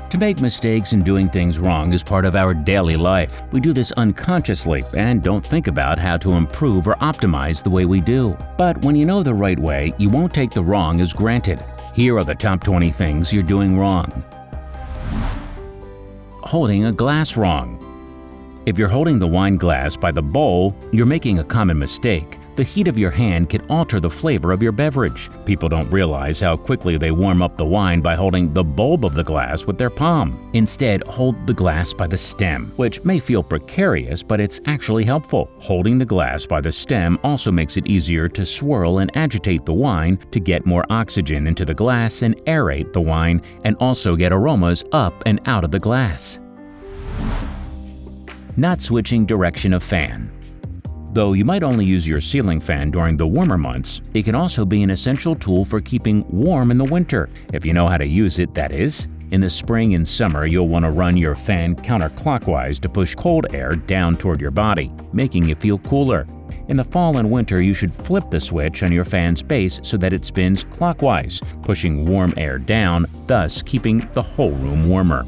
To make mistakes and doing things wrong is part of our daily life. We do this unconsciously and don't think about how to improve or optimize the way we do. But when you know the right way, you won't take the wrong as granted. Here are the top 20 things you're doing wrong. Holding a glass wrong. If you're holding the wine glass by the bowl, you're making a common mistake. The heat of your hand can alter the flavor of your beverage. People don't realize how quickly they warm up the wine by holding the bulb of the glass with their palm. Instead, hold the glass by the stem, which may feel precarious, but it's actually helpful. Holding the glass by the stem also makes it easier to swirl and agitate the wine to get more oxygen into the glass and aerate the wine, and also get aromas up and out of the glass. Not switching direction of fan. Though you might only use your ceiling fan during the warmer months, it can also be an essential tool for keeping warm in the winter, if you know how to use it, that is. In the spring and summer, you'll want to run your fan counterclockwise to push cold air down toward your body, making you feel cooler. In the fall and winter, you should flip the switch on your fan's base so that it spins clockwise, pushing warm air down, thus keeping the whole room warmer.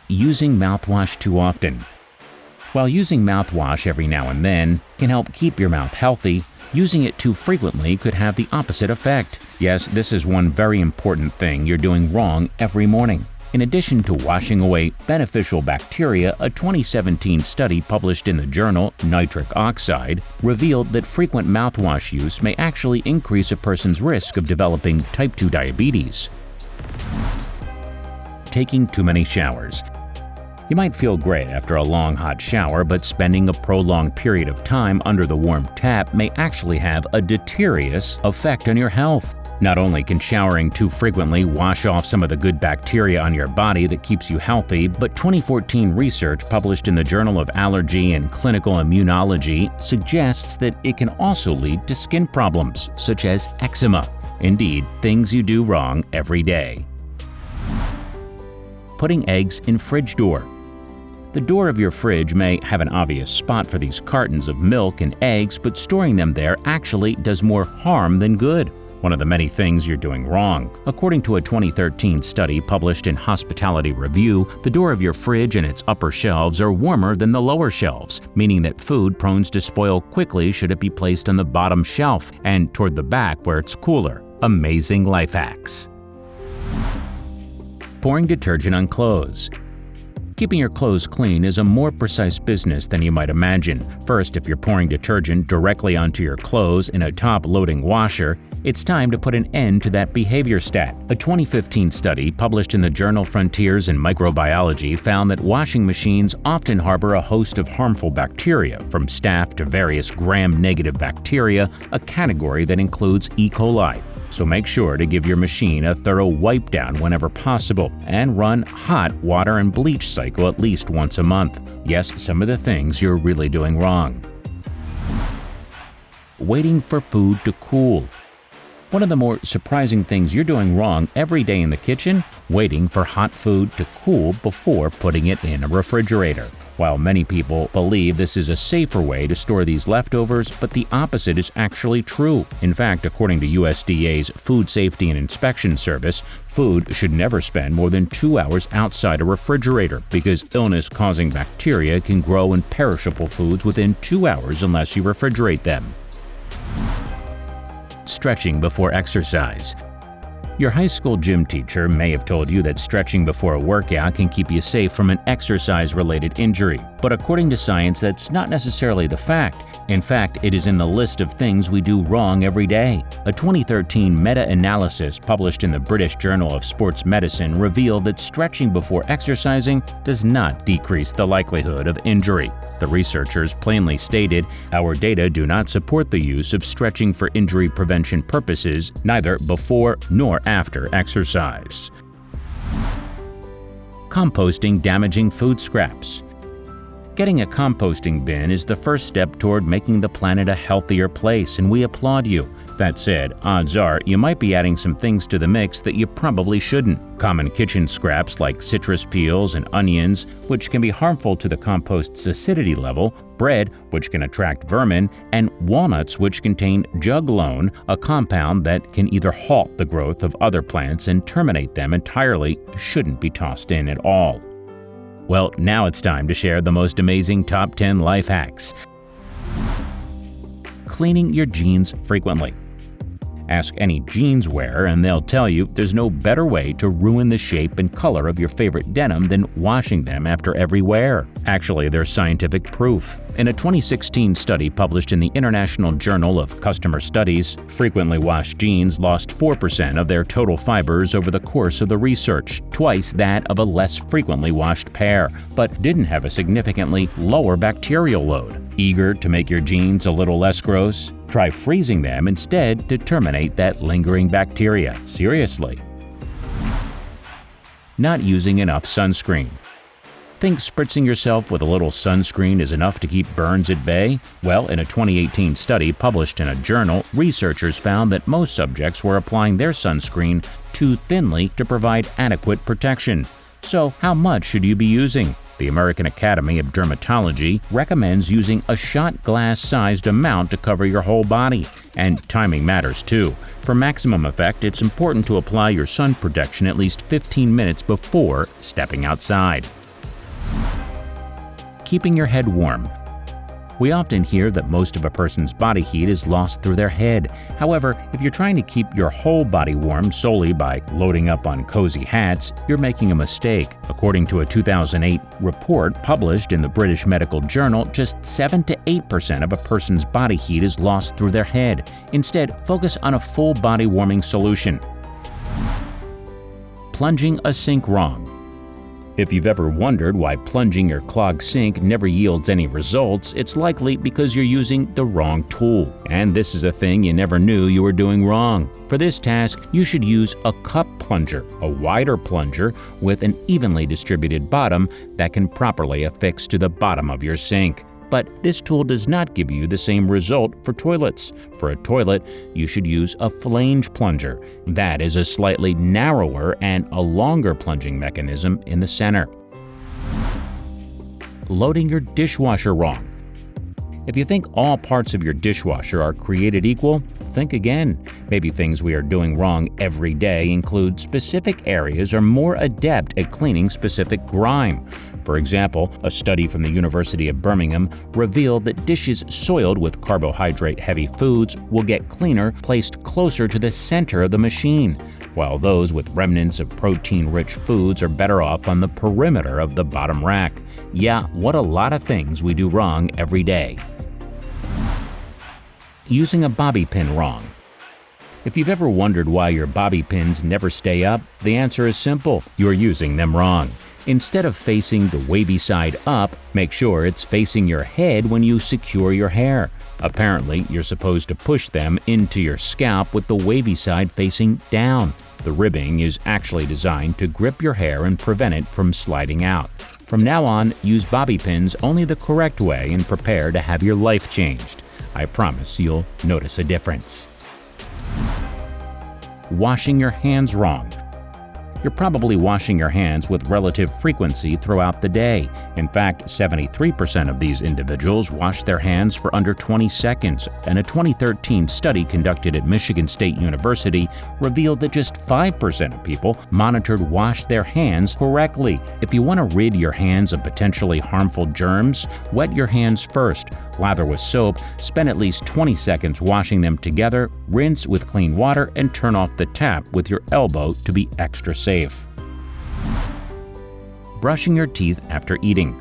Using mouthwash too often. While using mouthwash every now and then can help keep your mouth healthy, using it too frequently could have the opposite effect. Yes, this is one very important thing you're doing wrong every morning. In addition to washing away beneficial bacteria, a 2017 study published in the journal Nitric Oxide revealed that frequent mouthwash use may actually increase a person's risk of developing type 2 diabetes. Taking too many showers. You might feel great after a long hot shower, but spending a prolonged period of time under the warm tap may actually have a deleterious effect on your health. Not only can showering too frequently wash off some of the good bacteria on your body that keeps you healthy, but 2014 research published in the Journal of Allergy and Clinical Immunology suggests that it can also lead to skin problems, such as eczema. Indeed, things you do wrong every day. Putting eggs in fridge door. The door of your fridge may have an obvious spot for these cartons of milk and eggs, but storing them there actually does more harm than good. One of the many things you're doing wrong. According to a 2013 study published in Hospitality Review, the door of your fridge and its upper shelves are warmer than the lower shelves, meaning that food prone to spoil quickly should it be placed on the bottom shelf and toward the back where it's cooler. Amazing life hacks. Pouring detergent on clothes. Keeping your clothes clean is a more precise business than you might imagine. First, if you're pouring detergent directly onto your clothes in a top-loading washer, it's time to put an end to that behavior stat. A 2015 study published in the journal Frontiers in Microbiology found that washing machines often harbor a host of harmful bacteria, from staph to various gram-negative bacteria, a category that includes E. coli. So make sure to give your machine a thorough wipe down whenever possible and run hot water and bleach cycle at least once a month. Yes, some of the things you're really doing wrong. Waiting for food to cool. One of the more surprising things you're doing wrong every day in the kitchen, waiting for hot food to cool before putting it in a refrigerator. While many people believe this is a safer way to store these leftovers, but the opposite is actually true. In fact, according to USDA's Food Safety and Inspection Service, food should never spend more than 2 hours outside a refrigerator because illness-causing bacteria can grow in perishable foods within 2 hours unless you refrigerate them. Stretching before exercise. Your high school gym teacher may have told you that stretching before a workout can keep you safe from an exercise-related injury, but according to science, that's not necessarily the fact. In fact, it is in the list of things we do wrong every day. A 2013 meta-analysis published in the British Journal of Sports Medicine revealed that stretching before exercising does not decrease the likelihood of injury. The researchers plainly stated, "Our data do not support the use of stretching for injury prevention purposes, neither before nor after exercise." Composting damaging food scraps. Getting a composting bin is the first step toward making the planet a healthier place, and we applaud you. That said, odds are you might be adding some things to the mix that you probably shouldn't. Common kitchen scraps like citrus peels and onions, which can be harmful to the compost's acidity level, bread, which can attract vermin, and walnuts, which contain juglone, a compound that can either halt the growth of other plants and terminate them entirely, shouldn't be tossed in at all. Well, now it's time to share the most amazing top 10 life hacks. Cleaning your jeans frequently. Ask any jeans wearer and they'll tell you there's no better way to ruin the shape and color of your favorite denim than washing them after every wear. Actually, there's scientific proof. In a 2016 study published in the International Journal of Customer Studies, frequently washed jeans lost 4% of their total fibers over the course of the research, twice that of a less frequently washed pair, but didn't have a significantly lower bacterial load. Eager to make your jeans a little less gross? Try freezing them instead to terminate that lingering bacteria. Seriously. Not using enough sunscreen. Think spritzing yourself with a little sunscreen is enough to keep burns at bay? Well, in a 2018 study published in a journal, researchers found that most subjects were applying their sunscreen too thinly to provide adequate protection. So, how much should you be using? The American Academy of Dermatology recommends using a shot glass-sized amount to cover your whole body. And timing matters too. For maximum effect, it's important to apply your sun protection at least 15 minutes before stepping outside. Keeping your head warm. We often hear that most of a person's body heat is lost through their head. However, if you're trying to keep your whole body warm solely by loading up on cozy hats, you're making a mistake. According to a 2008 report published in the British Medical Journal, just 7 to 8% of a person's body heat is lost through their head. Instead, focus on a full body warming solution. Plunging a sink wrong. If you've ever wondered why plunging your clogged sink never yields any results, it's likely because you're using the wrong tool. And this is a thing you never knew you were doing wrong. For this task, you should use a cup plunger, a wider plunger with an evenly distributed bottom that can properly affix to the bottom of your sink. But this tool does not give you the same result for toilets. For a toilet, you should use a flange plunger. That is a slightly narrower and a longer plunging mechanism in the center. Loading your dishwasher wrong. If you think all parts of your dishwasher are created equal, think again. Maybe things we are doing wrong every day include specific areas are more adept at cleaning specific grime. For example, a study from the University of Birmingham revealed that dishes soiled with carbohydrate-heavy foods will get cleaner placed closer to the center of the machine, while those with remnants of protein-rich foods are better off on the perimeter of the bottom rack. Yeah, what a lot of things we do wrong every day. Using a bobby pin wrong. If you've ever wondered why your bobby pins never stay up, the answer is simple: you're using them wrong. Instead of facing the wavy side up, make sure it's facing your head when you secure your hair. Apparently, you're supposed to push them into your scalp with the wavy side facing down. The ribbing is actually designed to grip your hair and prevent it from sliding out. From now on, use bobby pins only the correct way and prepare to have your life changed. I promise you'll notice a difference. Washing your hands wrong. You're probably washing your hands with relative frequency throughout the day. In fact, 73% of these individuals wash their hands for under 20 seconds, and a 2013 study conducted at Michigan State University revealed that just 5% of people monitored washed their hands correctly. If you want to rid your hands of potentially harmful germs, wet your hands first, lather with soap, spend at least 20 seconds washing them together, rinse with clean water, and turn off the tap with your elbow to be extra safe. Brushing your teeth after eating.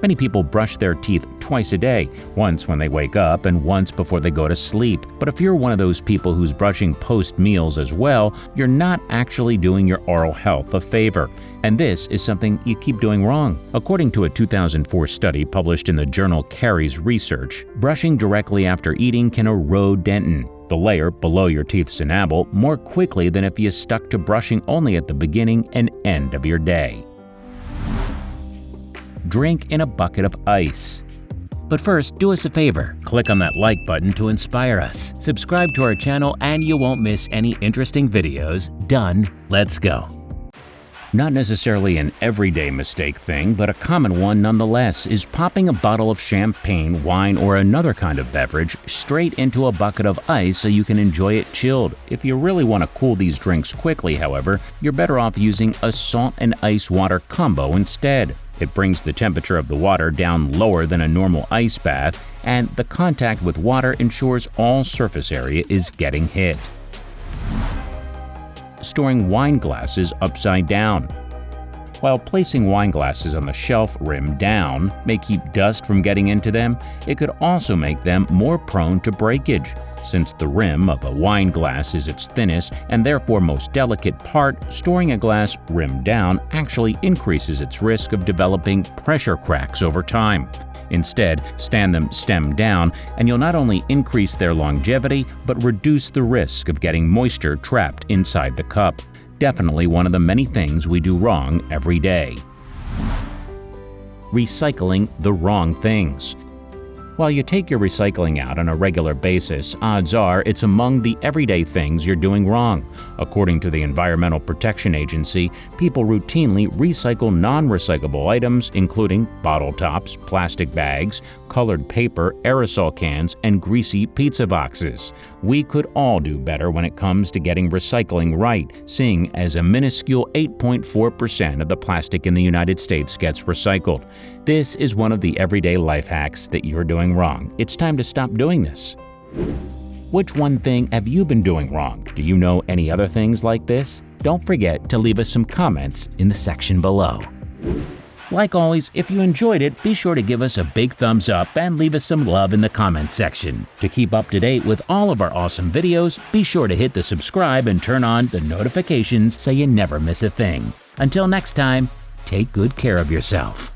Many people brush their teeth twice a day, once when they wake up and once before they go to sleep. But if you're one of those people who's brushing post-meals as well, you're not actually doing your oral health a favor. And this is something you keep doing wrong. According to a 2004 study published in the journal Caries Research, brushing directly after eating can erode dentin, the layer below your teeth's enamel, more quickly than if you stuck to brushing only at the beginning and end of your day. drink in a bucket of ice. But first, do us a favor, click on that like button to inspire us. Subscribe to our channel and you won't miss any interesting videos. Done. Let's go. Not necessarily an everyday mistake thing, but a common one nonetheless, is popping a bottle of champagne, wine, or another kind of beverage straight into a bucket of ice so you can enjoy it chilled. If you really want to cool these drinks quickly, however, you're better off using a salt and ice water combo instead. It brings the temperature of the water down lower than a normal ice bath, and the contact with water ensures all surface area is getting hit. Storing wine glasses upside down. While placing wine glasses on the shelf rim down may keep dust from getting into them, it could also make them more prone to breakage. Since the rim of a wine glass is its thinnest and therefore most delicate part, storing a glass rim down actually increases its risk of developing pressure cracks over time. Instead, stand them stem down and you'll not only increase their longevity, but reduce the risk of getting moisture trapped inside the cup. Definitely one of the many things we do wrong every day. Recycling the wrong things. While you take your recycling out on a regular basis, odds are it's among the everyday things you're doing wrong. According to the Environmental Protection Agency, people routinely recycle non-recyclable items including bottle tops, plastic bags, colored paper, aerosol cans, and greasy pizza boxes. We could all do better when it comes to getting recycling right, seeing as a minuscule 8.4% of the plastic in the United States gets recycled. This is one of the everyday life hacks that you're doing wrong. It's time to stop doing this. Which one thing have you been doing wrong? Do you know any other things like this? Don't forget to leave us some comments in the section below. Like always, if you enjoyed it, be sure to give us a big thumbs up and leave us some love in the comments section. To keep up to date with all of our awesome videos, be sure to hit the subscribe and turn on the notifications so you never miss a thing. Until next time, take good care of yourself.